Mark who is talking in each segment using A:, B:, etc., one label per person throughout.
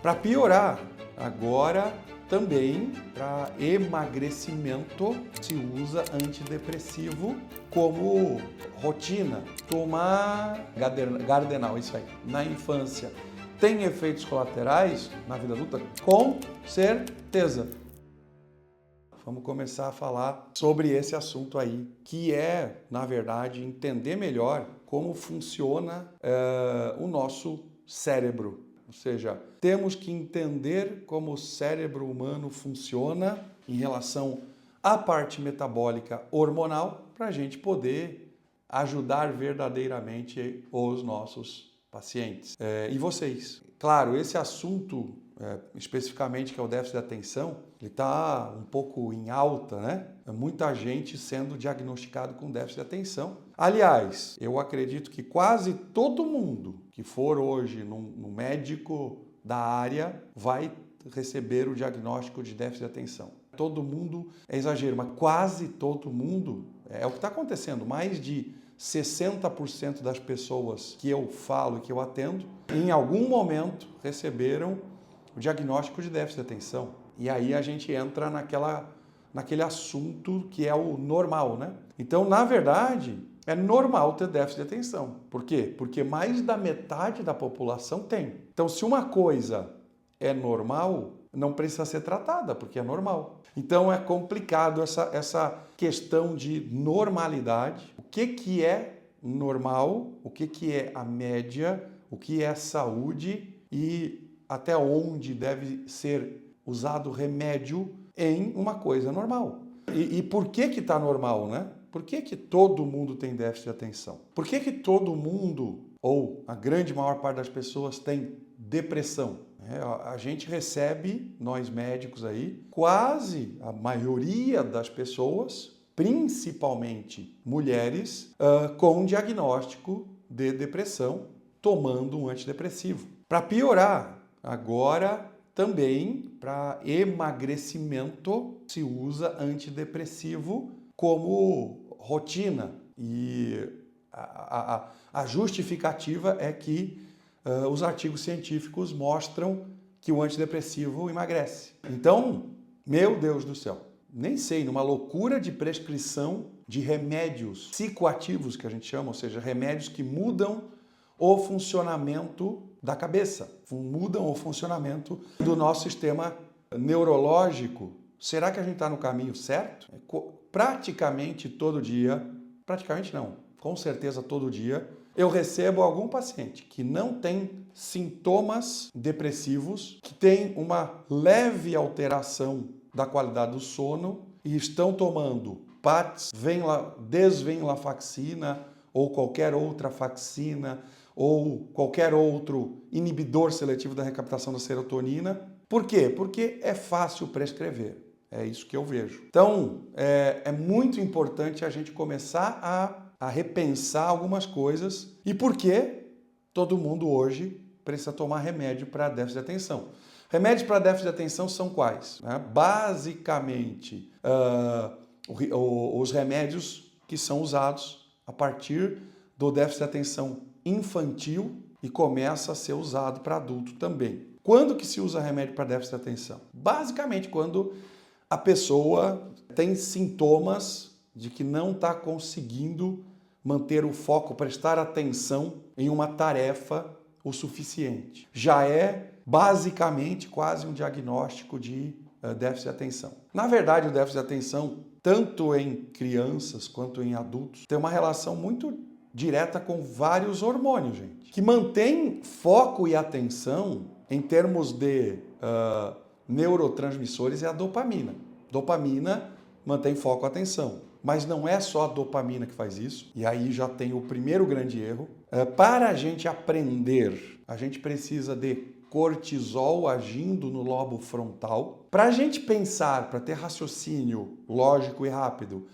A: Para piorar, agora também para emagrecimento se usa antidepressivo como rotina. Tomar Gardenal, isso aí, na infância, tem efeitos colaterais na vida adulta? Com certeza. Vamos começar a falar sobre esse assunto aí, que é, na verdade, entender melhor como funciona o nosso cérebro. Ou seja, temos que entender como o cérebro humano funciona em relação à parte metabólica hormonal para a gente poder ajudar verdadeiramente os nossos pacientes. E vocês? Claro, esse assunto, especificamente que é o déficit de atenção, ele está um pouco em alta, né? Muita gente sendo diagnosticado com déficit de atenção. Aliás, eu acredito que quase todo mundo que for hoje no médico da área vai receber o diagnóstico de déficit de atenção. Todo mundo é exagero, mas quase todo mundo, é o que está acontecendo. Mais de 60% das pessoas que eu falo e que eu atendo, em algum momento receberam o diagnóstico de déficit de atenção. E aí a gente entra naquele assunto que é o normal, né? Então, na verdade, é normal ter déficit de atenção. Por quê? Porque mais da metade da população tem. Então, se uma coisa é normal, não precisa ser tratada, porque é normal. Então, é complicado essa questão de normalidade. O que é normal, o que é a média, o que é saúde e até onde deve ser usado remédio em uma coisa normal. E por que está normal, né? Por que todo mundo tem déficit de atenção? Por que todo mundo, ou a grande maior parte das pessoas, tem depressão? A gente recebe, nós médicos aí, quase a maioria das pessoas, principalmente mulheres, com diagnóstico de depressão, tomando um antidepressivo. Para piorar, agora também para emagrecimento se usa antidepressivo como rotina. E a justificativa é que os artigos científicos mostram que o antidepressivo emagrece. Então, meu Deus do céu, nem sei, numa loucura de prescrição de remédios psicoativos, que a gente chama, ou seja, remédios que mudam o funcionamento da cabeça, mudam o funcionamento do nosso sistema neurológico. Será que a gente está no caminho certo? Praticamente todo dia, praticamente não, com certeza todo dia, eu recebo algum paciente que não tem sintomas depressivos, que tem uma leve alteração da qualidade do sono e estão tomando PATs, desvenlafaxina ou qualquer outra faxina ou qualquer outro inibidor seletivo da recaptação da serotonina. Por quê? Porque é fácil prescrever. É isso que eu vejo. Então, é muito importante a gente começar a repensar algumas coisas. E por que todo mundo hoje precisa tomar remédio para déficit de atenção? Remédios para déficit de atenção são quais? Basicamente, os remédios que são usados a partir do déficit de atenção infantil e começa a ser usado para adulto também. Quando que se usa remédio para déficit de atenção? Basicamente, quando a pessoa tem sintomas de que não está conseguindo manter o foco, prestar atenção em uma tarefa o suficiente. Já é basicamente quase um diagnóstico de déficit de atenção. Na verdade, o déficit de atenção, tanto em crianças quanto em adultos, tem uma relação muito direta com vários hormônios, gente, que mantém foco e atenção em termos de neurotransmissores é a dopamina. Dopamina mantém foco e atenção. Mas não é só a dopamina que faz isso, e aí já tem o primeiro grande erro. Para a gente aprender, a gente precisa de cortisol agindo no lobo frontal. Para a gente pensar, para ter raciocínio lógico e rápido,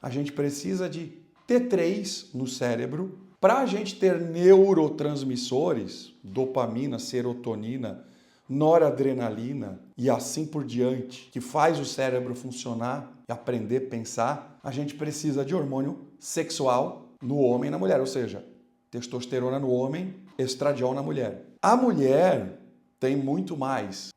A: a gente precisa de T3 no cérebro. Para a gente ter neurotransmissores, dopamina, serotonina, noradrenalina e assim por diante, que faz o cérebro funcionar e aprender a pensar, a gente precisa de hormônio sexual no homem e na mulher, ou seja, testosterona no homem, estradiol na mulher. A mulher tem muito mais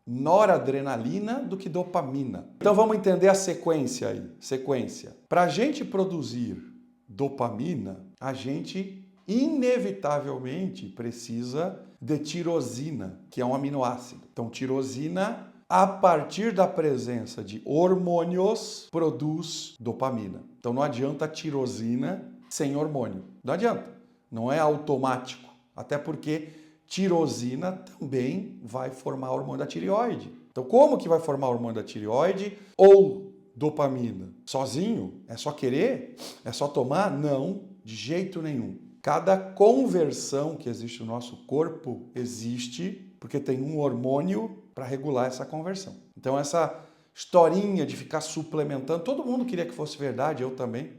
A: noradrenalina do que dopamina. Então vamos entender a sequência aí. Sequência. Para a gente produzir dopamina, a gente inevitavelmente precisa de tirosina, que é um aminoácido. Então, tirosina, a partir da presença de hormônios, produz dopamina. Então, não adianta tirosina sem hormônio. Não adianta. Não é automático. Até porque tirosina também vai formar hormônio da tireoide. Então, como que vai formar hormônio da tireoide ou dopamina? Sozinho? É só querer? É só tomar? Não, de jeito nenhum. Cada conversão que existe no nosso corpo existe porque tem um hormônio para regular essa conversão. Então essa historinha de ficar suplementando, todo mundo queria que fosse verdade, eu também.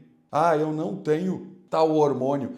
A: Eu não tenho tal hormônio,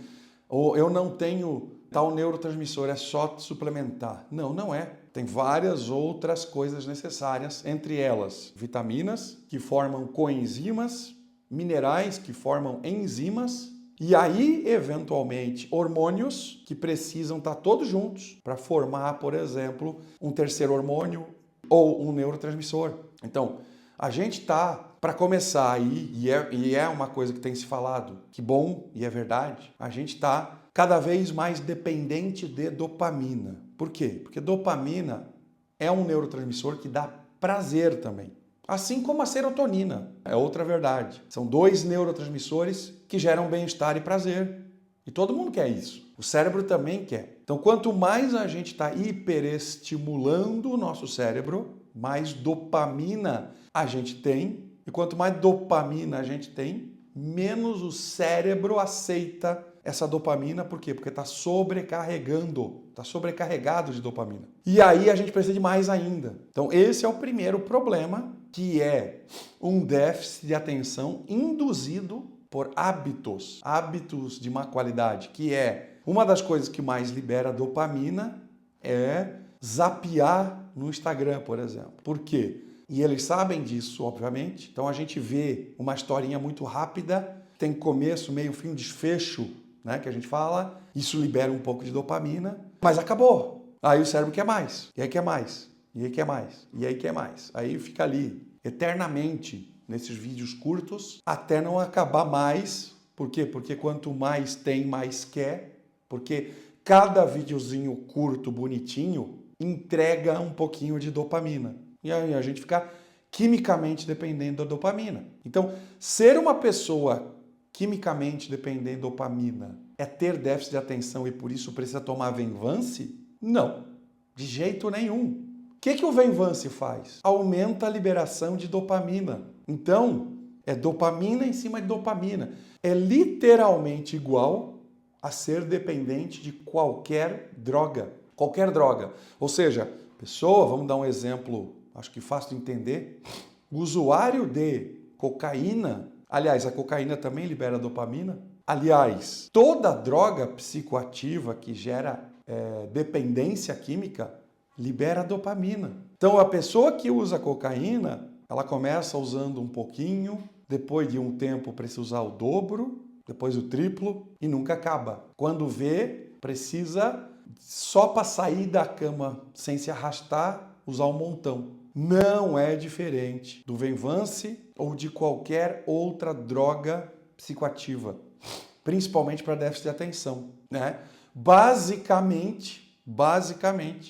A: ou eu não tenho tal neurotransmissor, é só suplementar. Não, não é. Tem várias outras coisas necessárias, entre elas vitaminas, que formam coenzimas, minerais, que formam enzimas, e aí, eventualmente, hormônios que precisam estar todos juntos para formar, por exemplo, um terceiro hormônio ou um neurotransmissor. Então, a gente está, para começar aí, e é uma coisa que tem se falado, que bom e é verdade, a gente está cada vez mais dependente de dopamina. Por quê? Porque dopamina é um neurotransmissor que dá prazer também. Assim como a serotonina, é outra verdade. São dois neurotransmissores que geram bem-estar e prazer. E todo mundo quer isso. O cérebro também quer. Então, quanto mais a gente está hiperestimulando o nosso cérebro, mais dopamina a gente tem. E quanto mais dopamina a gente tem, menos o cérebro aceita essa dopamina. Por quê? Porque está sobrecarregando, está sobrecarregado de dopamina. E aí a gente precisa de mais ainda. Então, esse é o primeiro problema, que é um déficit de atenção induzido por hábitos de má qualidade, que é uma das coisas que mais libera dopamina é zapear no Instagram, por exemplo. Por quê? E eles sabem disso, obviamente. Então a gente vê uma historinha muito rápida, tem começo, meio, fim, desfecho, né, que a gente fala. Isso libera um pouco de dopamina, mas acabou. Aí o cérebro quer mais, e aí quer mais, e aí quer mais, e aí quer mais. Aí fica ali eternamente nesses vídeos curtos até não acabar mais. Por quê? Porque quanto mais tem, mais quer. Porque cada videozinho curto, bonitinho, entrega um pouquinho de dopamina. E aí a gente fica quimicamente dependendo da dopamina. Então, ser uma pessoa quimicamente dependente de dopamina é ter déficit de atenção e por isso precisa tomar Venvance? Não, de jeito nenhum. O que o Venvance faz? Aumenta a liberação de dopamina. Então, é dopamina em cima de dopamina. É literalmente igual a ser dependente de qualquer droga. Qualquer droga. Ou seja, pessoa, vamos dar um exemplo, acho que fácil de entender. O usuário de cocaína, aliás, a cocaína também libera dopamina. Aliás, toda droga psicoativa que gera dependência química libera dopamina. Então, a pessoa que usa cocaína, ela começa usando um pouquinho, depois de um tempo precisa usar o dobro, depois o triplo e nunca acaba. Quando vê, precisa, só para sair da cama sem se arrastar, usar um montão. Não é diferente do Venvance ou de qualquer outra droga psicoativa, principalmente para déficit de atenção, né? Basicamente,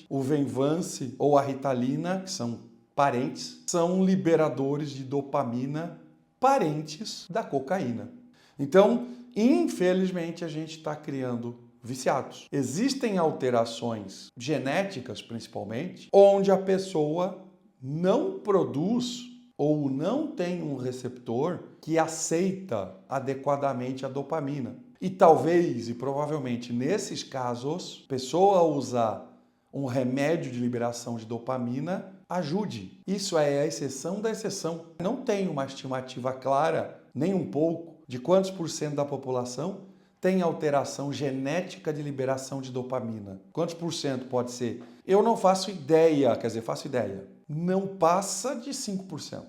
A: o Venvance ou a Ritalina, que são parentes, são liberadores de dopamina parentes da cocaína. Então, infelizmente, a gente está criando viciados. Existem alterações genéticas, principalmente, onde a pessoa não produz ou não tem um receptor que aceita adequadamente a dopamina. E talvez, e provavelmente nesses casos, a pessoa usar um remédio de liberação de dopamina ajude. Isso é a exceção da exceção. Não tem uma estimativa clara, nem um pouco, de quantos % da população tem alteração genética de liberação de dopamina. Quantos por cento pode ser? Eu não faço ideia, quer dizer, faço ideia. Não passa de 5%.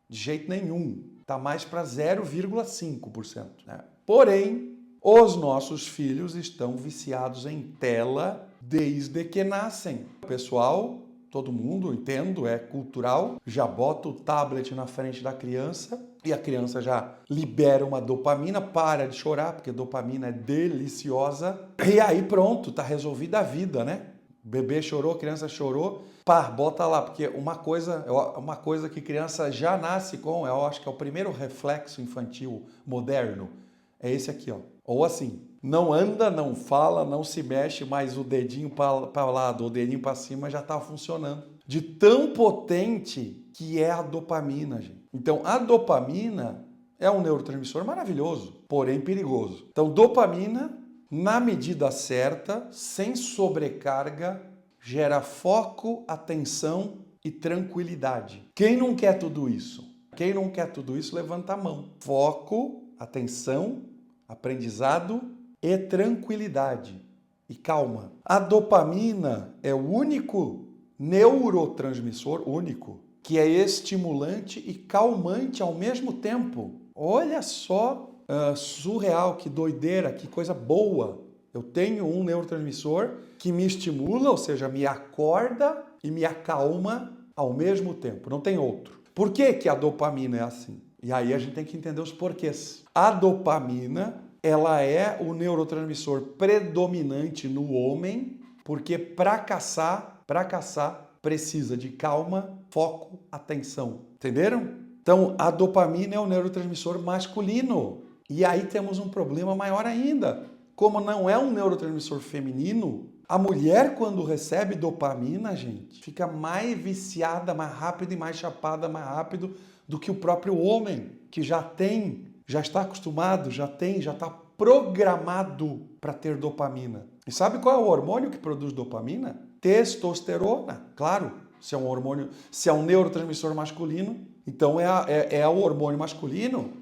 A: De jeito nenhum. Está mais para 0,5%. Né? Porém, os nossos filhos estão viciados em tela desde que nascem. O pessoal, todo mundo, entendo, é cultural, já bota o tablet na frente da criança e a criança já libera uma dopamina, para de chorar, porque dopamina é deliciosa. E aí pronto, tá resolvida a vida, né? O bebê chorou, a criança chorou, pá, bota lá, porque uma coisa que criança já nasce com, eu acho que é o primeiro reflexo infantil moderno, é esse aqui, ó. Ou assim, não anda, não fala, não se mexe, mas o dedinho para o lado, o dedinho para cima já está funcionando. De tão potente que é a dopamina, gente. Então, a dopamina é um neurotransmissor maravilhoso, porém perigoso. Então, dopamina, na medida certa, sem sobrecarga, gera foco, atenção e tranquilidade. Quem não quer tudo isso? Quem não quer tudo isso, levanta a mão. Foco, atenção, aprendizado e tranquilidade e calma. A dopamina é o único neurotransmissor, que é estimulante e calmante ao mesmo tempo. Olha só, surreal, que doideira, que coisa boa. Eu tenho um neurotransmissor que me estimula, ou seja, me acorda e me acalma ao mesmo tempo. Não tem outro. Por que a dopamina é assim? E aí a gente tem que entender os porquês. A dopamina, ela é o neurotransmissor predominante no homem, porque para caçar precisa de calma, foco, atenção. Entenderam? Então, a dopamina é o neurotransmissor masculino. E aí temos um problema maior ainda. Como não é um neurotransmissor feminino, a mulher, quando recebe dopamina, gente, fica mais viciada, mais rápido e mais chapada mais rápido do que o próprio homem, que já está acostumado, já está programado para ter dopamina. E sabe qual é o hormônio que produz dopamina? Testosterona, claro. Se é um hormônio, se é um neurotransmissor masculino, então é o hormônio masculino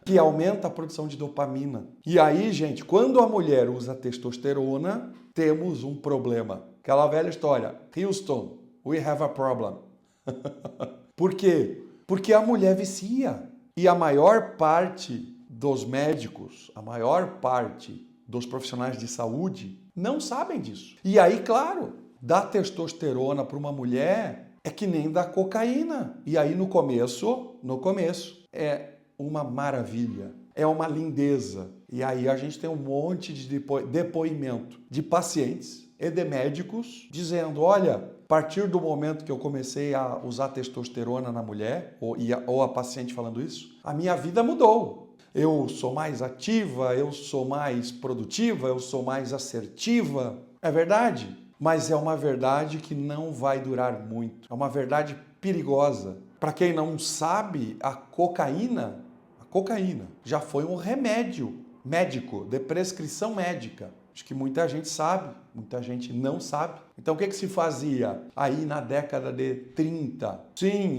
A: que aumenta a produção de dopamina. E aí, gente, quando a mulher usa testosterona, temos um problema. Aquela velha história, Houston, we have a problem. Por quê? Porque a mulher vicia. E a maior parte dos médicos, a maior parte dos profissionais de saúde não sabem disso. E aí, claro, dar testosterona para uma mulher é que nem dar cocaína. E aí no começo é uma maravilha, é uma lindeza. E aí a gente tem um monte de depoimento de pacientes e de médicos dizendo, olha, a partir do momento que eu comecei a usar testosterona na mulher, ou a paciente falando isso, a minha vida mudou. Eu sou mais ativa, eu sou mais produtiva, eu sou mais assertiva. É verdade, mas é uma verdade que não vai durar muito. É uma verdade perigosa. Para quem não sabe, a cocaína já foi um remédio médico, de prescrição médica. Acho que muita gente sabe, muita gente não sabe. Então o que se fazia aí na década de 30? Sim,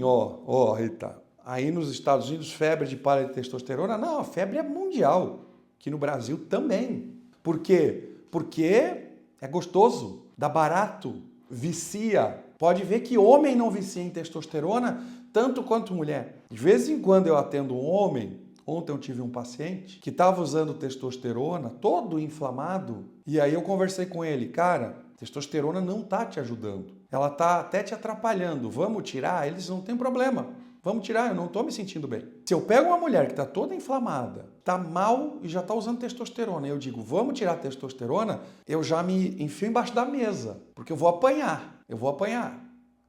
A: Rita, aí nos Estados Unidos, febre de palha de testosterona? Não, a febre é mundial. Aqui no Brasil também. Por quê? Porque é gostoso, dá barato, vicia. Pode ver que homem não vicia em testosterona tanto quanto mulher. De vez em quando eu atendo um homem. Ontem eu tive um paciente que estava usando testosterona, todo inflamado, e aí eu conversei com ele, cara, testosterona não está te ajudando, ela está até te atrapalhando, vamos tirar? Eles não tem problema, vamos tirar, eu não estou me sentindo bem. Se eu pego uma mulher que está toda inflamada, está mal e já está usando testosterona, e eu digo, vamos tirar a testosterona, eu já me enfio embaixo da mesa, porque eu vou apanhar,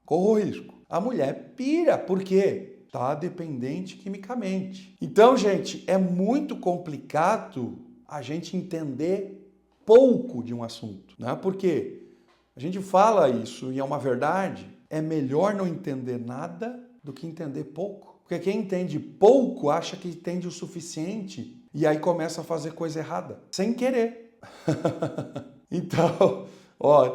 A: corro risco. A mulher pira, por quê? Está dependente quimicamente. Então, gente, é muito complicado a gente entender pouco de um assunto, né? Porque a gente fala isso e é uma verdade, é melhor não entender nada do que entender pouco. Porque quem entende pouco acha que entende o suficiente e aí começa a fazer coisa errada, sem querer. Então,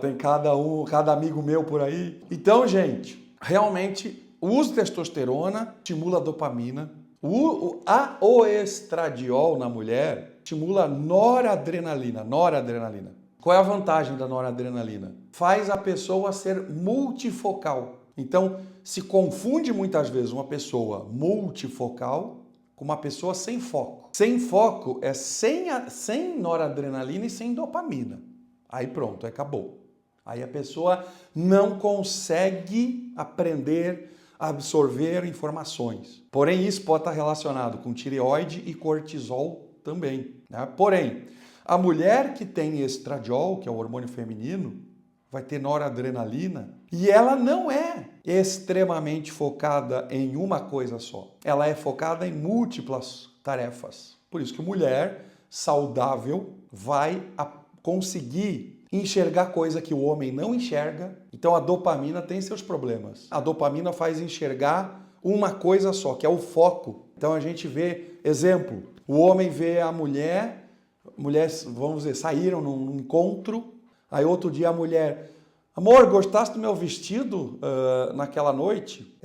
A: tem cada amigo meu por aí. Então, gente, realmente o uso de testosterona estimula a dopamina. O estradiol na mulher estimula a noradrenalina. Qual é a vantagem da noradrenalina? Faz a pessoa ser multifocal. Então, se confunde muitas vezes uma pessoa multifocal com uma pessoa sem foco. Sem foco é sem noradrenalina e sem dopamina. Aí pronto, acabou. Aí a pessoa não consegue aprender, absorver informações. Porém, isso pode estar relacionado com tireoide e cortisol também, né? Porém, a mulher que tem estradiol, que é o hormônio feminino, vai ter noradrenalina e ela não é extremamente focada em uma coisa só. Ela é focada em múltiplas tarefas. Por isso que mulher saudável vai conseguir enxergar coisa que o homem não enxerga. Então a dopamina tem seus problemas. A dopamina faz enxergar uma coisa só, que é o foco. Então a gente vê, exemplo, o homem vê a mulher, mulheres, vamos dizer, saíram num encontro, aí outro dia a mulher, amor, gostaste do meu vestido naquela noite?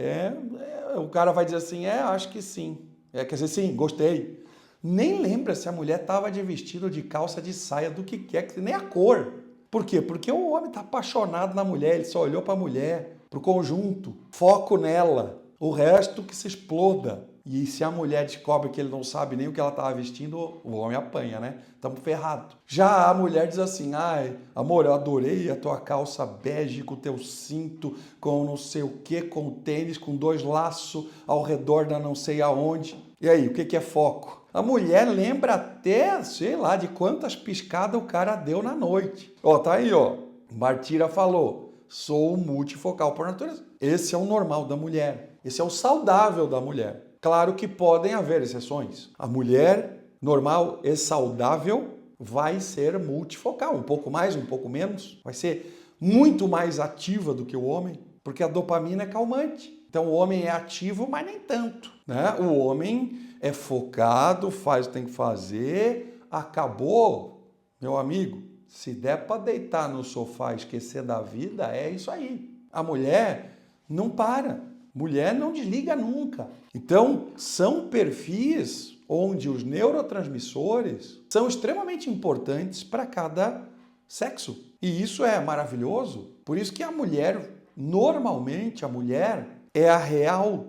A: O cara vai dizer assim, acho que sim. Quer dizer, sim, gostei. Nem lembra se a mulher estava de vestido, de calça, de saia, do que quer, nem a cor. Por quê? Porque o homem está apaixonado na mulher, ele só olhou para a mulher, para o conjunto, foco nela, o resto que se exploda. E se a mulher descobre que ele não sabe nem o que ela estava vestindo, o homem apanha, né? Estamos ferrados. Já a mulher diz assim, ai, amor, eu adorei a tua calça bege com o teu cinto, com não sei o que, com tênis, com 2 laços ao redor da não sei aonde. E aí, o que é foco? A mulher lembra até, sei lá, de quantas piscadas o cara deu na noite. Ó, tá aí, ó. Martira falou, sou multifocal por natureza. Esse é o normal da mulher. Esse é o saudável da mulher. Claro que podem haver exceções. A mulher normal e saudável vai ser multifocal, um pouco mais, um pouco menos. Vai ser muito mais ativa do que o homem, porque a dopamina é calmante. Então o homem é ativo, mas nem tanto, né? O homem é focado, faz o que tem que fazer, acabou, meu amigo. Se der para deitar no sofá e esquecer da vida, é isso aí. A mulher não para. Mulher não desliga nunca. Então, são perfis onde os neurotransmissores são extremamente importantes para cada sexo. E isso é maravilhoso. Por isso que a mulher, normalmente a mulher é a real,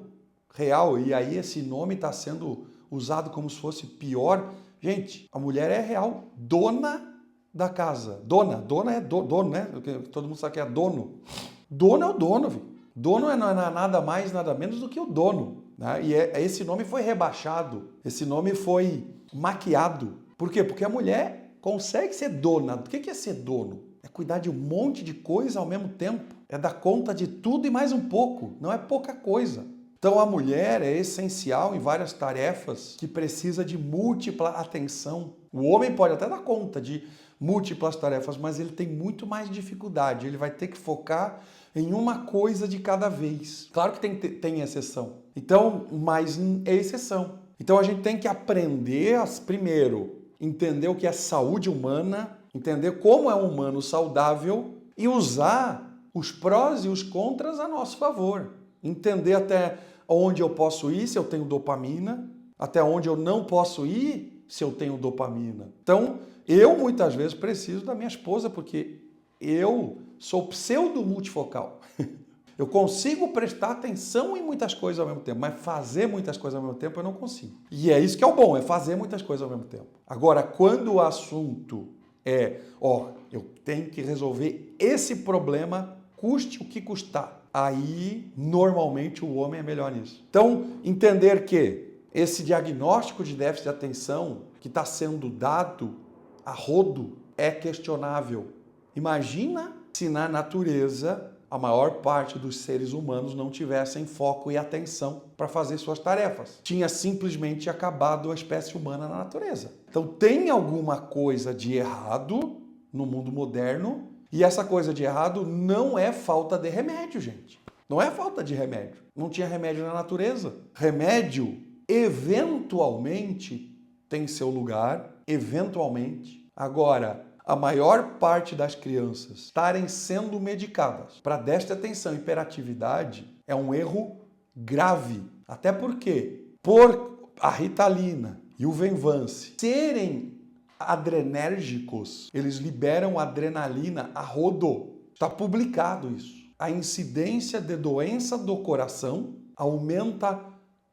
A: e aí esse nome está sendo usado como se fosse pior. Gente, a mulher é real, dona da casa. Dona é dono, né? Todo mundo sabe que é dono. Dono é o dono, viu? Dono não é nada mais, nada menos do que o dono, né? E esse nome foi rebaixado, esse nome foi maquiado. Por quê? Porque a mulher consegue ser dona. O que é ser dono? É cuidar de um monte de coisa ao mesmo tempo. É dar conta de tudo e mais um pouco. Não é pouca coisa. Então a mulher é essencial em várias tarefas que precisa de múltipla atenção. O homem pode até dar conta de múltiplas tarefas, mas ele tem muito mais dificuldade. Ele vai ter que focar em uma coisa de cada vez. Claro que tem exceção. Então, mas é exceção. Então a gente tem que aprender a, primeiro, entender o que é saúde humana, entender como é um humano saudável e usar os prós e os contras a nosso favor. Entender até onde eu posso ir se eu tenho dopamina, até onde eu não posso ir se eu tenho dopamina. Então, eu muitas vezes preciso da minha esposa porque eu sou pseudo-multifocal. Eu consigo prestar atenção em muitas coisas ao mesmo tempo, mas fazer muitas coisas ao mesmo tempo eu não consigo. E é isso que é o bom, é fazer muitas coisas ao mesmo tempo. Agora, quando o assunto é, eu tenho que resolver esse problema, custe o que custar, aí normalmente o homem é melhor nisso. Então, entender que esse diagnóstico de déficit de atenção que está sendo dado a rodo é questionável. Imagina se na natureza a maior parte dos seres humanos não tivessem foco e atenção para fazer suas tarefas. Tinha simplesmente acabado a espécie humana na natureza. Então tem alguma coisa de errado no mundo moderno e essa coisa de errado não é falta de remédio, gente. Não é falta de remédio. Não tinha remédio na natureza. Remédio, eventualmente, tem seu lugar, eventualmente. Agora, a maior parte das crianças estarem sendo medicadas para déficit de atenção e hiperatividade é um erro grave. Até porque, por a Ritalina e o Venvance serem adrenérgicos, eles liberam adrenalina a rodo. Está publicado isso. A incidência de doença do coração aumenta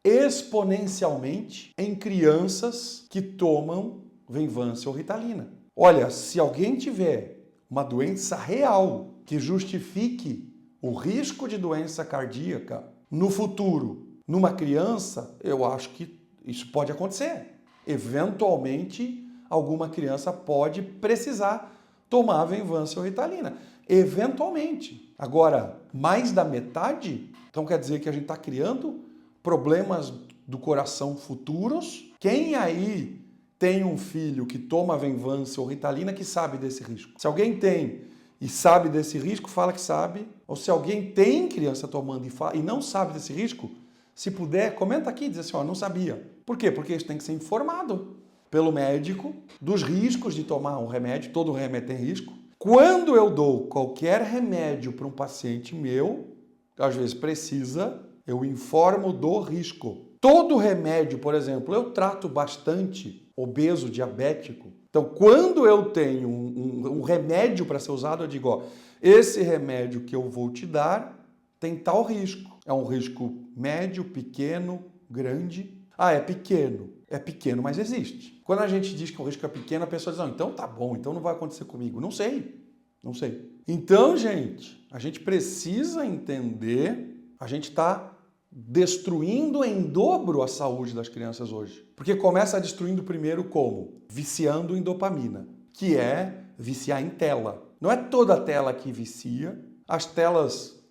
A: exponencialmente em crianças que tomam Venvance ou Ritalina. Olha, se alguém tiver uma doença real que justifique o risco de doença cardíaca no futuro, numa criança, eu acho que isso pode acontecer. Eventualmente, alguma criança pode precisar tomar Venvanse ou Ritalina. Eventualmente. Agora, mais da metade, então quer dizer que a gente está criando problemas do coração futuros. Quem aí tem um filho que toma Venvanse ou Ritalina que sabe desse risco? Se alguém tem e sabe desse risco, fala que sabe. Ou se alguém tem criança tomando e não sabe desse risco, se puder, comenta aqui e diz assim, ó, não sabia. Por quê? Porque isso tem que ser informado pelo médico dos riscos de tomar um remédio. Todo remédio tem risco. Quando eu dou qualquer remédio para um paciente meu, às vezes precisa, eu informo do risco. Todo remédio, por exemplo, eu trato bastante obeso, diabético. Então, quando eu tenho um remédio para ser usado, eu digo, ó, esse remédio que eu vou te dar tem tal risco. É um risco médio, pequeno, grande. Ah, é pequeno, mas existe. Quando a gente diz que o risco é pequeno, a pessoa diz, não, então tá bom, então não vai acontecer comigo. Não sei. Então, gente, a gente precisa entender, a gente está destruindo em dobro a saúde das crianças hoje. Porque começa destruindo primeiro como? Viciando em dopamina, que é viciar em tela. Não é toda tela que vicia. As telas,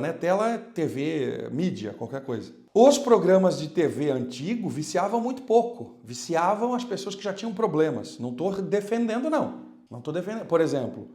A: né? Tela é TV, mídia, qualquer coisa. Os programas de TV antigo viciavam muito pouco. Viciavam as pessoas que já tinham problemas. Não estou defendendo, não. Não estou defendendo. Por exemplo,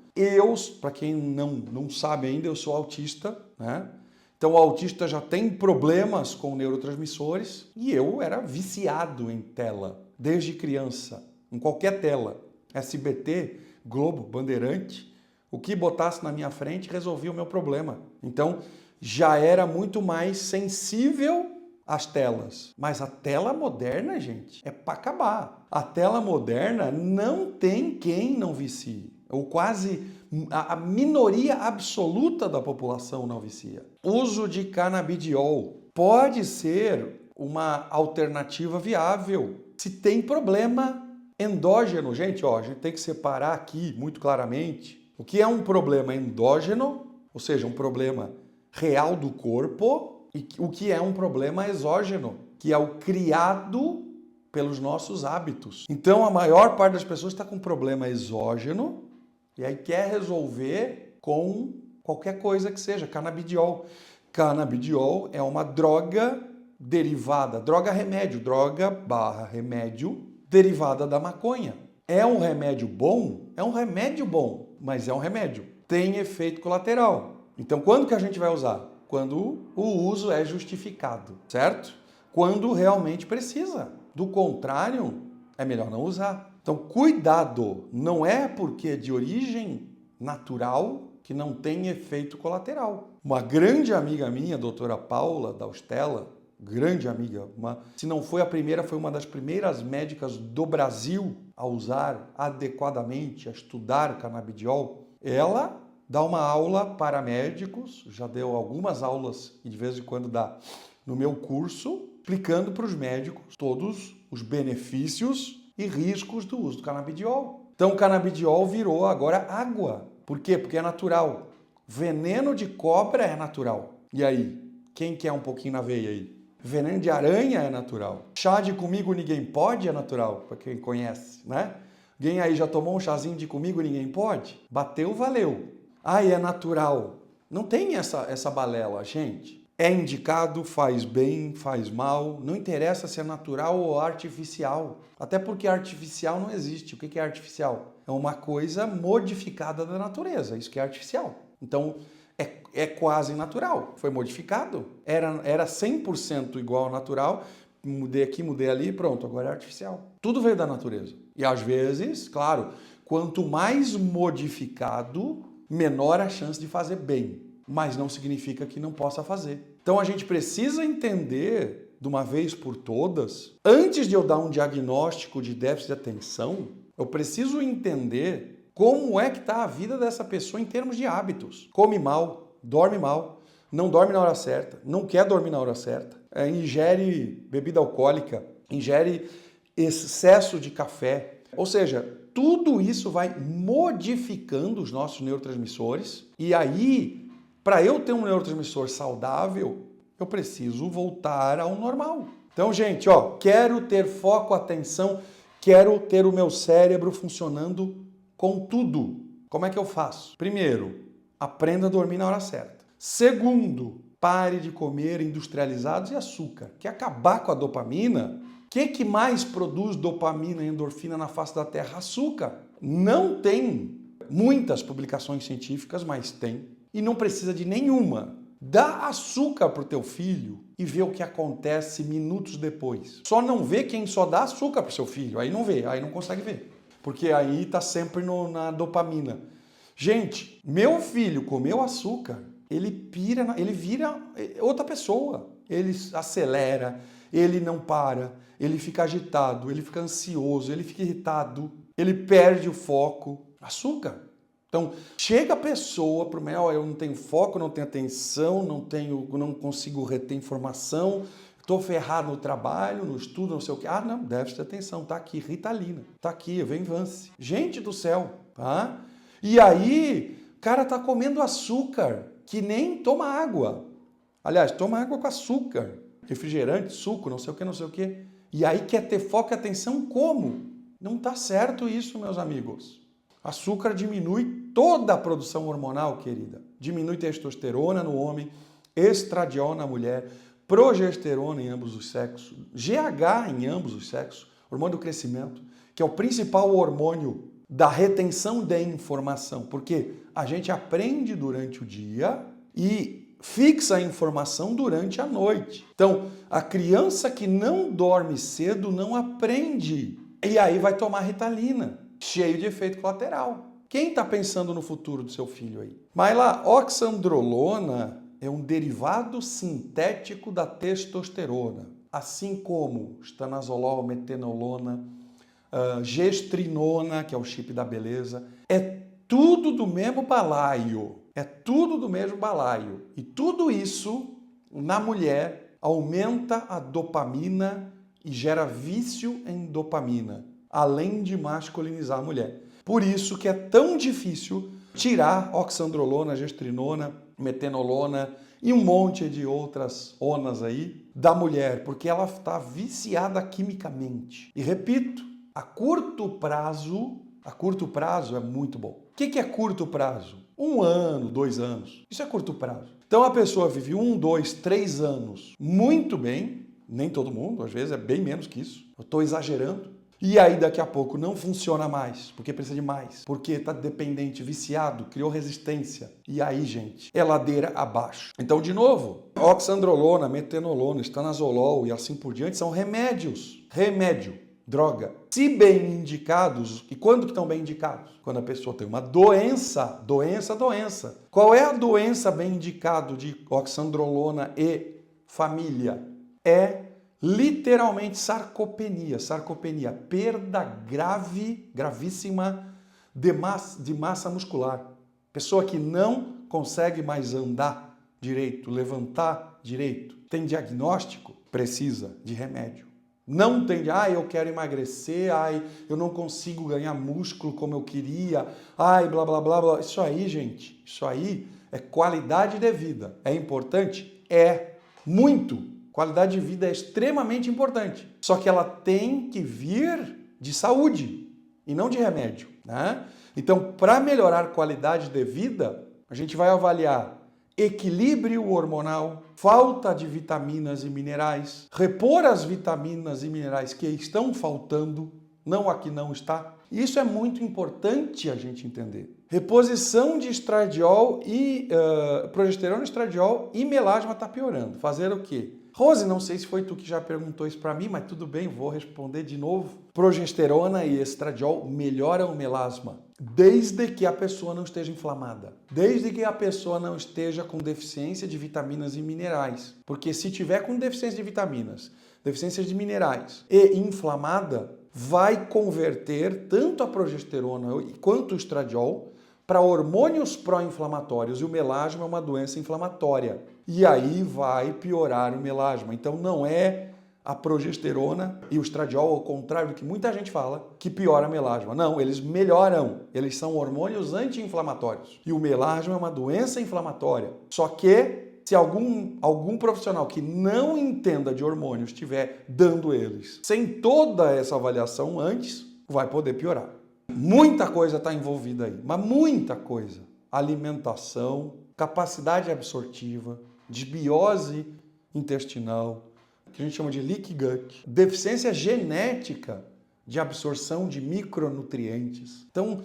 A: para quem não sabe ainda, eu sou autista, né? Então o autista já tem problemas com neurotransmissores e eu era viciado em tela, desde criança, em qualquer tela. SBT, Globo, Bandeirante, o que botasse na minha frente resolvia o meu problema. Então já era muito mais sensível às telas. Mas a tela moderna, gente, é para acabar. A tela moderna não tem quem não vicie. Ou quase a minoria absoluta da população não vicia. Uso de canabidiol pode ser uma alternativa viável se tem problema endógeno. Gente, ó, a gente tem que separar aqui muito claramente o que é um problema endógeno, ou seja, um problema real do corpo, e o que é um problema exógeno, que é o criado pelos nossos hábitos. Então, a maior parte das pessoas está com problema exógeno e aí quer resolver com qualquer coisa que seja, canabidiol. Canabidiol é uma droga derivada, droga-remédio derivada da maconha. É um remédio bom? É um remédio bom, mas é um remédio. Tem efeito colateral. Então, quando que a gente vai usar? Quando o uso é justificado, certo? Quando realmente precisa. Do contrário, é melhor não usar. Então, cuidado, não é porque é de origem natural que não tem efeito colateral. Uma grande amiga minha, a doutora Paula Daustella, grande amiga, se não foi a primeira, foi uma das primeiras médicas do Brasil a usar adequadamente, a estudar canabidiol. Ela dá uma aula para médicos, já deu algumas aulas e de vez em quando dá no meu curso, explicando para os médicos todos os benefícios e riscos do uso do canabidiol. Então o canabidiol virou agora água. Por quê? Porque é natural. Veneno de cobra é natural. E aí? Quem quer um pouquinho na veia aí? Veneno de aranha é natural. Chá de comigo ninguém pode é natural, para quem conhece, né? Alguém aí já tomou um chazinho de comigo ninguém pode? Bateu, valeu. É natural. Não tem essa balela, gente. É indicado, faz bem, faz mal, não interessa se é natural ou artificial. Até porque artificial não existe. O que é artificial? É uma coisa modificada da natureza, isso que é artificial. Então, é quase natural, foi modificado. Era 100% igual ao natural, mudei aqui, mudei ali, pronto, agora é artificial. Tudo veio da natureza. E às vezes, claro, quanto mais modificado, menor a chance de fazer bem. Mas não significa que não possa fazer. Então a gente precisa entender, de uma vez por todas, antes de eu dar um diagnóstico de déficit de atenção, eu preciso entender como é que está a vida dessa pessoa em termos de hábitos. Come mal, dorme mal, não dorme na hora certa, não quer dormir na hora certa, ingere bebida alcoólica, ingere excesso de café. Ou seja, tudo isso vai modificando os nossos neurotransmissores. E aí, para eu ter um neurotransmissor saudável, eu preciso voltar ao normal. Então, gente, ó, quero ter foco, atenção, quero ter o meu cérebro funcionando com tudo. Como é que eu faço? Primeiro, aprenda a dormir na hora certa. Segundo, pare de comer industrializados e açúcar. Quer acabar com a dopamina? O que mais produz dopamina e endorfina na face da Terra? Açúcar. Não tem muitas publicações científicas, mas tem. E não precisa de nenhuma. Dá açúcar pro teu filho e vê o que acontece minutos depois. Só não vê quem só dá açúcar pro seu filho. Aí não vê, aí não consegue ver. Porque aí tá sempre na dopamina. Gente, meu filho comeu açúcar, ele pira, ele vira outra pessoa. Ele acelera, ele não para, ele fica agitado, ele fica ansioso, ele fica irritado, ele perde o foco. Açúcar. Então, chega a pessoa para o meu, eu não tenho foco, não tenho atenção, não consigo reter informação, estou ferrado no trabalho, no estudo, não sei o quê. Ah, não, deve ter atenção, tá aqui, Ritalina, tá aqui, Venvance. Gente do céu, tá? E aí, o cara tá comendo açúcar, que nem toma água. Aliás, toma água com açúcar, refrigerante, suco, não sei o quê, não sei o quê. E aí quer ter foco e atenção como? Não tá certo isso, meus amigos. Açúcar diminui toda a produção hormonal, querida. Diminui testosterona no homem, estradiol na mulher, progesterona em ambos os sexos, GH em ambos os sexos, hormônio do crescimento, que é o principal hormônio da retenção de informação, porque a gente aprende durante o dia e fixa a informação durante a noite. Então, a criança que não dorme cedo não aprende. E aí vai tomar Ritalina, cheio de efeito colateral. Quem está pensando no futuro do seu filho aí? Mas lá, oxandrolona é um derivado sintético da testosterona, assim como estanazolol, metenolona, gestrinona, que é o chip da beleza. É tudo do mesmo balaio. É tudo do mesmo balaio. E tudo isso, na mulher, aumenta a dopamina e gera vício em dopamina, além de masculinizar a mulher. Por isso que é tão difícil tirar oxandrolona, gestrinona, metenolona e um monte de outras onas aí da mulher, porque ela está viciada quimicamente. E repito, a curto prazo é muito bom. O que é curto prazo? 1 ano, 2 anos. Isso é curto prazo. Então a pessoa vive 1, 2, 3 anos muito bem, nem todo mundo, às vezes é bem menos que isso. Eu estou exagerando. E aí daqui a pouco não funciona mais, porque precisa de mais, porque está dependente, viciado, criou resistência. E aí, gente, é ladeira abaixo. Então, de novo, oxandrolona, metenolona, estanazolol e assim por diante são remédios. Remédio, droga. Se bem indicados, e quando que estão bem indicados? Quando a pessoa tem uma doença. Qual é a doença bem indicado de oxandrolona e família? É literalmente sarcopenia, perda gravíssima de massa muscular. Pessoa que não consegue mais andar direito, levantar direito. Tem diagnóstico? Precisa de remédio. Não tem, eu quero emagrecer, eu não consigo ganhar músculo como eu queria, blá, blá, blá, blá. Isso aí, gente, isso aí é qualidade de vida. É importante? É muito. Qualidade de vida é extremamente importante. Só que ela tem que vir de saúde e não de remédio, né? Então, para melhorar a qualidade de vida, a gente vai avaliar equilíbrio hormonal, falta de vitaminas e minerais, repor as vitaminas e minerais que estão faltando, não aqui não está. Isso é muito importante a gente entender. Reposição de estradiol e progesterona, estradiol e melasma está piorando. Fazer o quê? Rose, não sei se foi tu que já perguntou isso para mim, mas tudo bem, vou responder de novo. Progesterona e estradiol melhoram o melasma, desde que a pessoa não esteja inflamada, desde que a pessoa não esteja com deficiência de vitaminas e minerais. Porque se tiver com deficiência de vitaminas, deficiência de minerais e inflamada, vai converter tanto a progesterona quanto o estradiol para hormônios pró-inflamatórios, e o melasma é uma doença inflamatória. E aí vai piorar o melasma. Então não é a progesterona e o estradiol, ao contrário do que muita gente fala, que piora a melasma. Não, eles melhoram. Eles são hormônios anti-inflamatórios. E o melasma é uma doença inflamatória. Só que se algum profissional que não entenda de hormônios estiver dando eles sem toda essa avaliação antes, vai poder piorar. Muita coisa está envolvida aí, mas muita coisa. Alimentação, capacidade absortiva, desbiose intestinal, que a gente chama de leaky gut, deficiência genética de absorção de micronutrientes. Então,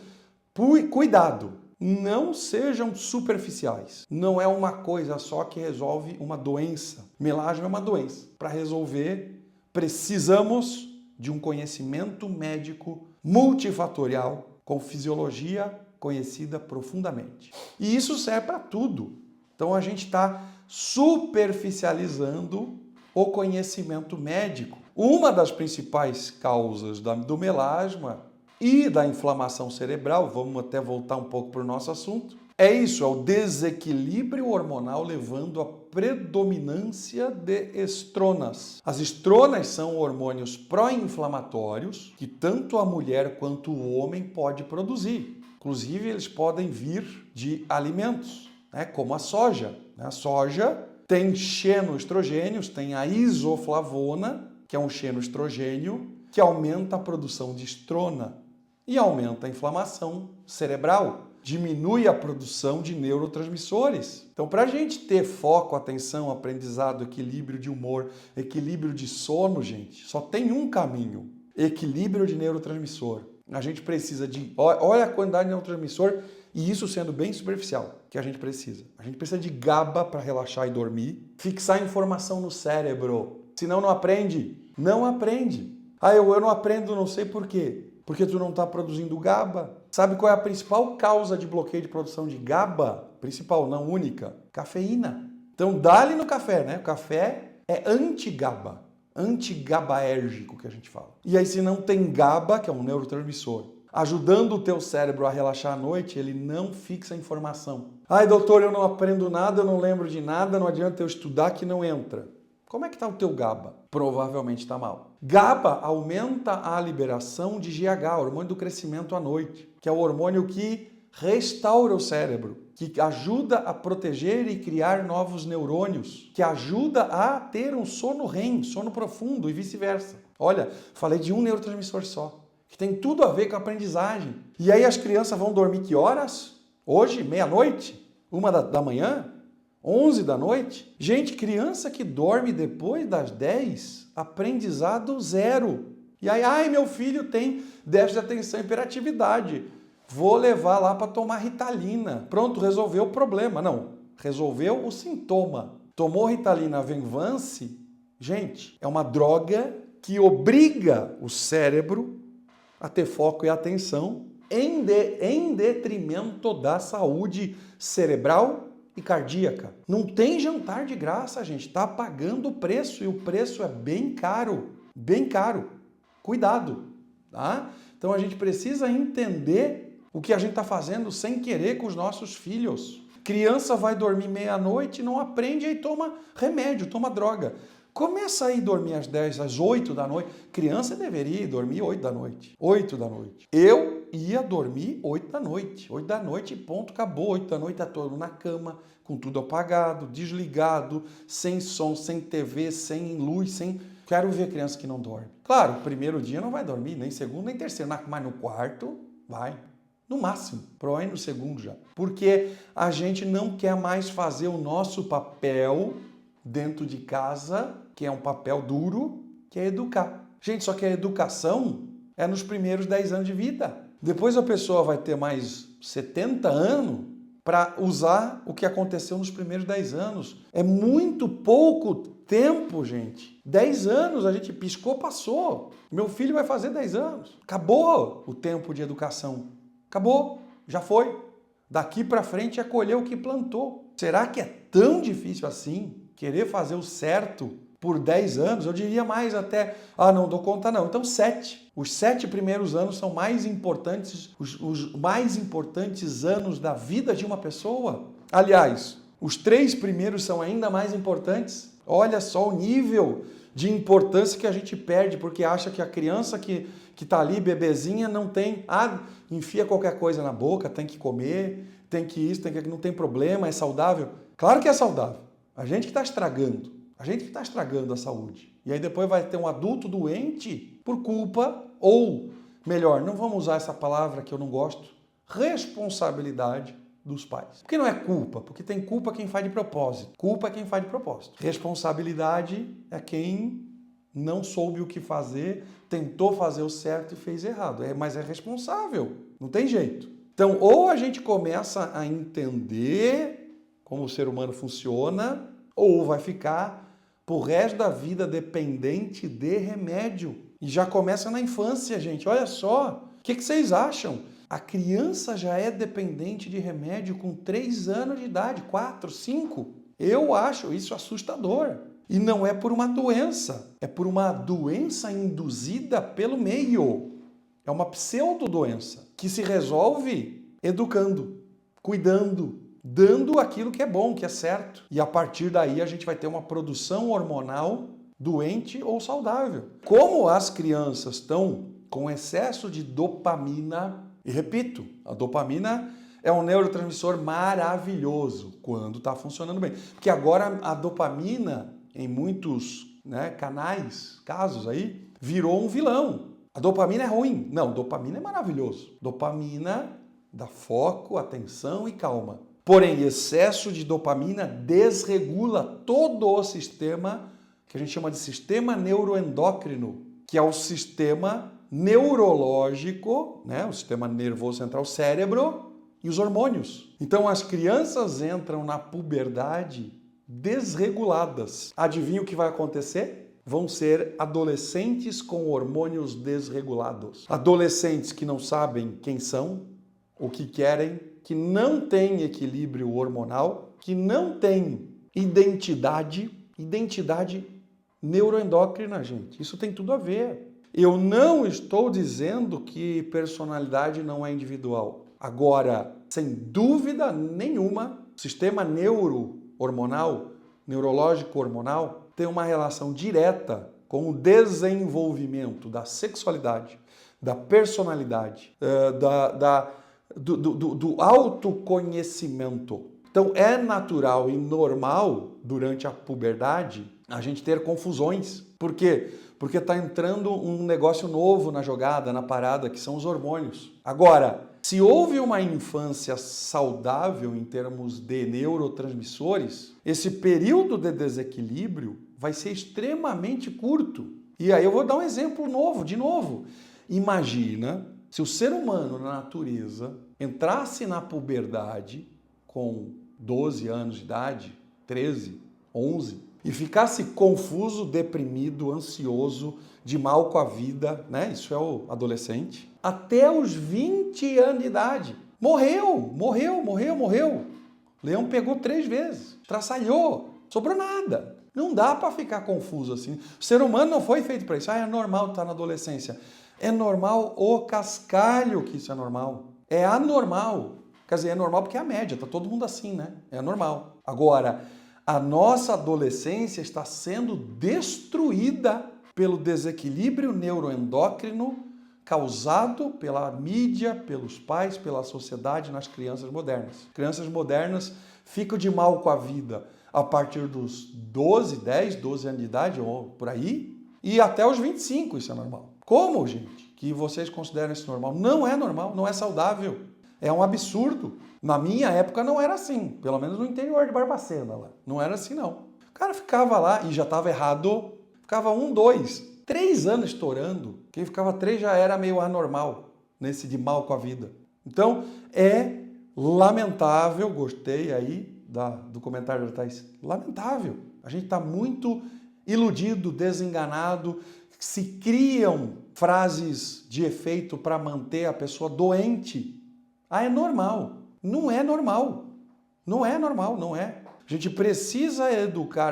A: cuidado, não sejam superficiais. Não é uma coisa só que resolve uma doença. Melasma é uma doença. Para resolver, precisamos de um conhecimento médico multifatorial com fisiologia conhecida profundamente. E isso serve para tudo. Então, a gente está superficializando o conhecimento médico. Uma das principais causas do melasma e da inflamação cerebral, vamos até voltar um pouco para o nosso assunto, é isso, é o desequilíbrio hormonal levando à predominância de estronas. As estronas são hormônios pró-inflamatórios que tanto a mulher quanto o homem pode produzir. Inclusive, eles podem vir de alimentos, né, como a soja. A soja tem xenoestrogênios, tem a isoflavona, que é um xenoestrogênio, que aumenta a produção de estrona e aumenta a inflamação cerebral, diminui a produção de neurotransmissores. Então, para a gente ter foco, atenção, aprendizado, equilíbrio de humor, equilíbrio de sono, gente, só tem um caminho: equilíbrio de neurotransmissor. A gente precisa de... Olha a quantidade de neurotransmissor, e isso sendo bem superficial, que a gente precisa. A gente precisa de GABA para relaxar e dormir, fixar informação no cérebro. Senão não aprende. Não aprende. Eu não aprendo, não sei por quê. Porque tu não está produzindo GABA. Sabe qual é a principal causa de bloqueio de produção de GABA? Principal, não única. Cafeína. Então dá-lhe no café, né? O café é anti-GABA. Anti-GABAérgico que a gente fala. E aí se não tem GABA, que é um neurotransmissor, ajudando o teu cérebro a relaxar à noite, ele não fixa a informação. Ai, doutor, eu não aprendo nada, eu não lembro de nada, não adianta eu estudar que não entra. Como é que está o teu GABA? Provavelmente está mal. GABA aumenta a liberação de GH, hormônio do crescimento à noite, que é o hormônio que restaura o cérebro, que ajuda a proteger e criar novos neurônios, que ajuda a ter um sono REM, sono profundo e vice-versa. Olha, falei de um neurotransmissor só, que tem tudo a ver com a aprendizagem. E aí as crianças vão dormir que horas? Hoje, meia-noite? 1 da manhã? 11 da noite? Gente, criança que dorme depois das 10, aprendizado zero. E aí, ai, meu filho tem déficit de atenção e hiperatividade. Vou levar lá para tomar Ritalina. Pronto, resolveu o problema. Não, resolveu o sintoma. Tomou Ritalina Venvance, gente, é uma droga que obriga o cérebro a ter foco e atenção em detrimento da saúde cerebral e cardíaca. Não tem jantar de graça, gente. Está pagando o preço e o preço é bem caro. Bem caro. Cuidado, tá? Então a gente precisa entender o que a gente está fazendo sem querer com os nossos filhos. Criança vai dormir meia-noite, não aprende e toma remédio, toma droga. Começa a ir dormir às 10, às 8 da noite. Criança deveria ir dormir 8 da noite. 8 da noite. Eu ia dormir 8 da noite. 8 da noite, ponto, acabou. 8 da noite tá todo na cama, com tudo apagado, desligado, sem som, sem TV, sem luz, sem... Quero ver criança que não dorme. Claro, primeiro dia não vai dormir, nem segundo, nem terceiro, mas no quarto vai. No máximo, provavelmente no segundo já. Porque a gente não quer mais fazer o nosso papel dentro de casa, que é um papel duro, que é educar. Gente, só que a educação é nos primeiros 10 anos de vida. Depois a pessoa vai ter mais 70 anos para usar o que aconteceu nos primeiros 10 anos. É muito pouco tempo, gente. 10 anos, a gente piscou, passou. Meu filho vai fazer 10 anos. Acabou o tempo de educação. Acabou, já foi. Daqui para frente é colher o que plantou. Será que é tão difícil assim querer fazer o certo por 10 anos? Eu diria mais até, não dou conta não. Então 7. Os 7 primeiros anos são mais importantes, os mais importantes anos da vida de uma pessoa. Aliás, Os 3 primeiros são ainda mais importantes. Olha só o nível de importância que a gente perde, porque acha que a criança que está ali, bebezinha, não tem... enfia qualquer coisa na boca, tem que comer, tem que isso, tem que não tem problema, é saudável. Claro que é saudável. A gente que está estragando. A gente que está estragando a saúde. E aí depois vai ter um adulto doente por culpa, ou, melhor, não vamos usar essa palavra que eu não gosto, responsabilidade dos pais. Por que não é culpa? Porque tem culpa quem faz de propósito. Culpa é quem faz de propósito. Responsabilidade é quem não soube o que fazer, tentou fazer o certo e fez errado. Mas é responsável. Não tem jeito. Então, ou a gente começa a entender como o ser humano funciona, ou vai ficar pro resto da vida dependente de remédio. E já começa na infância, gente. Olha só. O que vocês acham? A criança já é dependente de remédio com 3 anos de idade, 4, 5. Eu acho isso assustador. E não é por uma doença, é por uma doença induzida pelo meio. É uma pseudodoença que se resolve educando, cuidando, dando aquilo que é bom, que é certo. E a partir daí a gente vai ter uma produção hormonal doente ou saudável. Como as crianças estão com excesso de dopamina, e repito, a dopamina é um neurotransmissor maravilhoso quando está funcionando bem. Porque agora a dopamina, em muitos casos aí, virou um vilão. A dopamina é ruim. Não, dopamina é maravilhoso. Dopamina dá foco, atenção e calma. Porém, excesso de dopamina desregula todo o sistema que a gente chama de sistema neuroendócrino, que é o sistema neurológico, o sistema nervoso central, cérebro e os hormônios. Então as crianças entram na puberdade desreguladas. Adivinha o que vai acontecer? Vão ser adolescentes com hormônios desregulados. Adolescentes que não sabem quem são, o que querem, que não têm equilíbrio hormonal, que não têm identidade neuroendócrina, gente. Isso tem tudo a ver. Eu não estou dizendo que personalidade não é individual. Agora, sem dúvida nenhuma, o sistema neurológico hormonal, tem uma relação direta com o desenvolvimento da sexualidade, da personalidade, do autoconhecimento. Então, é natural e normal, durante a puberdade, a gente ter confusões. Por quê? Porque está entrando um negócio novo na jogada, na parada, que são os hormônios. Agora, se houve uma infância saudável em termos de neurotransmissores, esse período de desequilíbrio vai ser extremamente curto. E aí eu vou dar um exemplo novo, de novo. Imagina se o ser humano na natureza entrasse na puberdade com 12 anos de idade, 13, 11, e ficasse confuso, deprimido, ansioso, de mal com a vida, Isso é o adolescente. Até os 20 anos de idade. Morreu. Leão pegou 3 vezes, traçalhou, sobrou nada. Não dá para ficar confuso assim. O ser humano não foi feito para isso. É normal estar na adolescência. É normal o cascalho que isso é normal. É anormal. Quer dizer, é normal porque é a média, tá todo mundo assim, É normal. Agora, a nossa adolescência está sendo destruída pelo desequilíbrio neuroendócrino causado pela mídia, pelos pais, pela sociedade nas crianças modernas. Crianças modernas ficam de mal com a vida a partir dos 10, 12 anos de idade ou por aí, e até os 25 isso é normal. Como, gente, que vocês consideram isso normal? Não é normal, não é saudável. É um absurdo. Na minha época não era assim, pelo menos no interior de Barbacena lá. Não era assim, não. O cara ficava lá e já estava errado, ficava 1, 2, 3 anos estourando. Quem ficava 3 já era meio anormal, nesse de mal com a vida. Então, é lamentável, gostei aí do comentário da Thais, lamentável. A gente está muito iludido, desenganado, se criam frases de efeito para manter a pessoa doente. É normal. Não é normal. Não é normal, não é. A gente precisa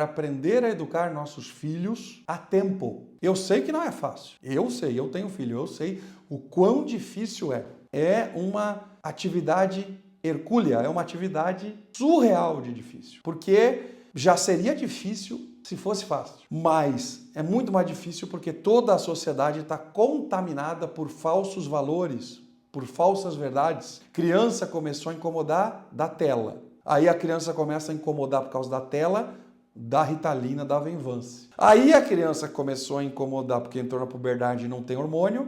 A: aprender a educar nossos filhos a tempo. Eu sei que não é fácil. Eu sei, eu tenho filho, eu sei o quão difícil é. É uma atividade hercúlea, é uma atividade surreal de difícil, porque já seria difícil se fosse fácil, mas é muito mais difícil porque toda a sociedade está contaminada por falsos valores, por falsas verdades. Criança começou a incomodar da tela, aí a criança começa a incomodar por causa da tela, da Ritalina, da Venvance. Aí a criança começou a incomodar porque entrou na puberdade e não tem hormônio,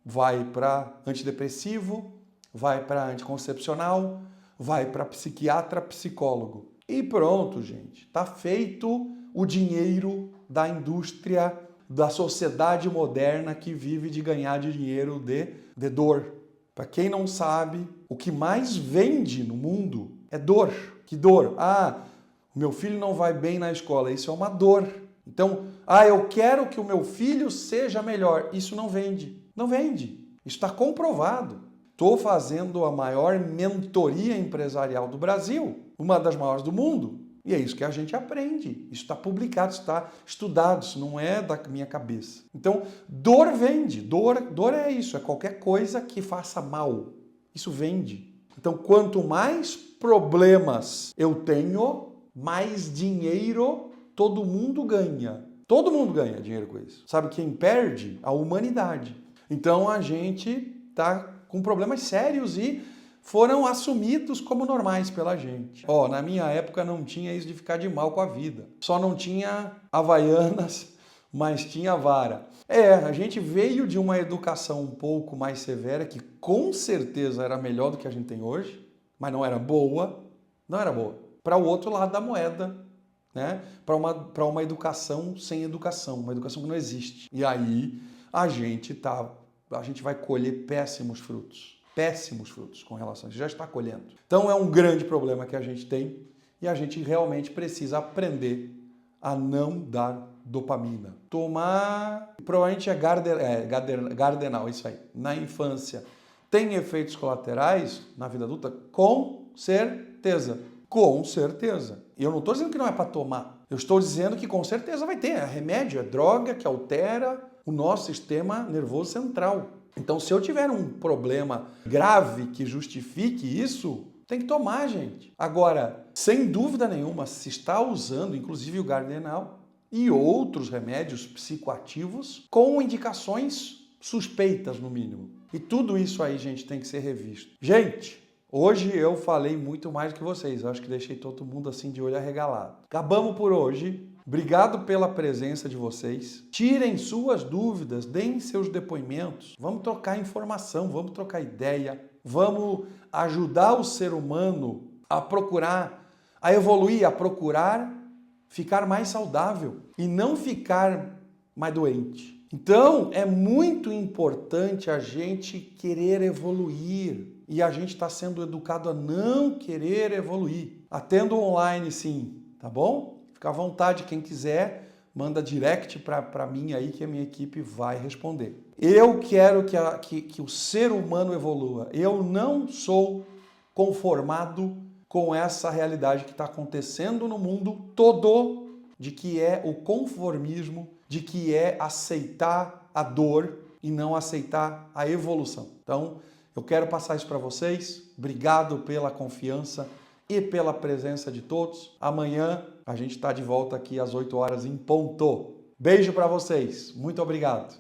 A: vai para antidepressivo, vai para anticoncepcional, vai para psiquiatra, psicólogo. E pronto, gente. Tá feito o dinheiro da indústria, da sociedade moderna que vive de ganhar dinheiro de dor. Para quem não sabe, o que mais vende no mundo é dor. Que dor? Ah, o meu filho não vai bem na escola. Isso é uma dor. Então, eu quero que o meu filho seja melhor. Isso não vende. Não vende. Isso está comprovado. Estou fazendo a maior mentoria empresarial do Brasil, uma das maiores do mundo. E é isso que a gente aprende. Isso está publicado, está estudado, isso não é da minha cabeça. Então, dor vende. Dor é isso, é qualquer coisa que faça mal. Isso vende. Então, quanto mais problemas eu tenho, mais dinheiro todo mundo ganha. Todo mundo ganha dinheiro com isso. Sabe quem perde? A humanidade. Então, a gente está com problemas sérios e foram assumidos como normais pela gente. Na minha época não tinha isso de ficar de mal com a vida. Só não tinha Havaianas, mas tinha vara. A gente veio de uma educação um pouco mais severa, que com certeza era melhor do que a gente tem hoje, mas não era boa. Não era boa. Para o outro lado da moeda, né? Para uma educação sem educação, uma educação que não existe. E aí a gente vai colher péssimos frutos com relação a isso, já está colhendo. Então é um grande problema que a gente tem e a gente realmente precisa aprender a não dar dopamina. Tomar, provavelmente é Gardenal, isso aí, na infância. Tem efeitos colaterais na vida adulta? Com certeza. Com certeza. E eu não estou dizendo que não é para tomar. Eu estou dizendo que com certeza vai ter. É remédio, é droga que altera o nosso sistema nervoso central. Então, se eu tiver um problema grave que justifique isso, tem que tomar, gente. Agora, sem dúvida nenhuma, se está usando, inclusive o Gardenal e outros remédios psicoativos com indicações suspeitas, no mínimo. E tudo isso aí, gente, tem que ser revisto. Gente, hoje eu falei muito mais do que vocês. Eu acho que deixei todo mundo assim de olho arregalado. Acabamos por hoje. Obrigado pela presença de vocês. Tirem suas dúvidas, deem seus depoimentos. Vamos trocar informação, vamos trocar ideia. Vamos ajudar o ser humano a procurar, a evoluir, a procurar ficar mais saudável e não ficar mais doente. Então, é muito importante a gente querer evoluir. E a gente está sendo educado a não querer evoluir. Atendo online, sim, tá bom? Fica à vontade, quem quiser, manda direct para mim aí que a minha equipe vai responder. Eu quero que o ser humano evolua. Eu não sou conformado com essa realidade que está acontecendo no mundo todo, de que é o conformismo, de que é aceitar a dor e não aceitar a evolução. Então, eu quero passar isso para vocês. Obrigado pela confiança e pela presença de todos. Amanhã a gente está de volta aqui às 8 horas em ponto. Beijo para vocês. Muito obrigado.